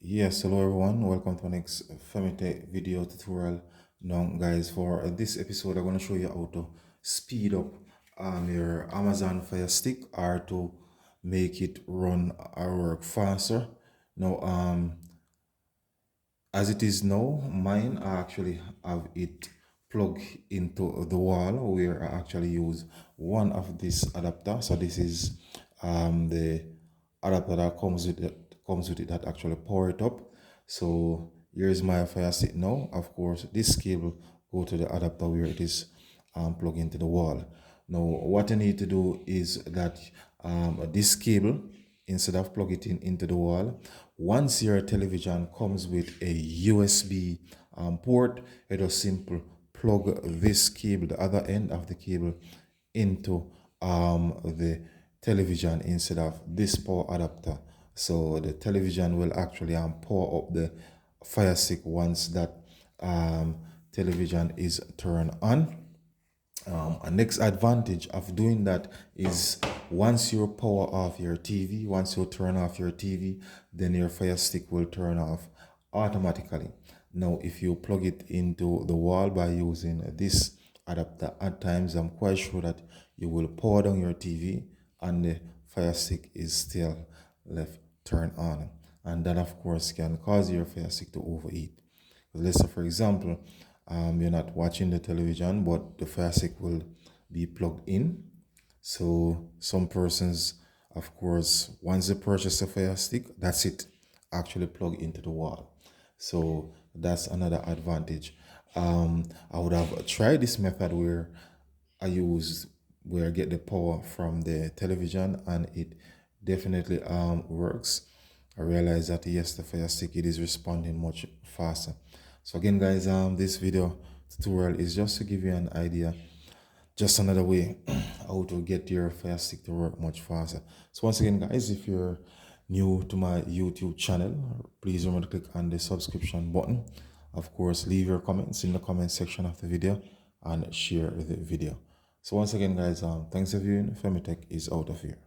Yes, hello everyone. Welcome to the next FemiTech video tutorial. Now, guys, for this episode, I'm going to show you how to speed up your Amazon Fire Stick or to make it run or work faster. Now, as it is now, mine I actually have it plugged into the wall where I actually use one of this adapter. So this is the adapter that comes with it that actually power it up. So here's my Fire Stick now. Of course, this cable go to the adapter where it is plugged into the wall. Now, what you need to do is that this cable, instead of plug it in into the wall, once your television comes with a USB port, you just simple plug this cable, the other end of the cable, into the television instead of this power adapter. So the television will actually power up the Fire Stick once that television is turned on. A next advantage of doing that is once you power off your TV, once you turn off your TV, then your Fire Stick will turn off automatically. Now, if you plug it into the wall by using this adapter, at times I'm quite sure that you will power down your TV and the Fire Stick is still left turned on. And that, of course, can cause your Fire Stick to overheat. Let's say, for example, you're not watching the television, but the Fire Stick will be plugged in. So some persons, of course, once they purchase a Fire Stick, that's it, actually plug into the wall. So that's another advantage. I would have tried this method where I get the power from the television, and it definitely works. I realize that yes, the Fire Stick, it is responding much faster. So again, guys, this video tutorial is just to give you an idea, just another way how to get your Fire Stick to work much faster. So once again, guys, if you're new to my YouTube channel, please remember to click on the subscription button. Of course, leave your comments in the comment section of the video and share the video. So once again, guys, thanks for viewing. FemiTech is out of here.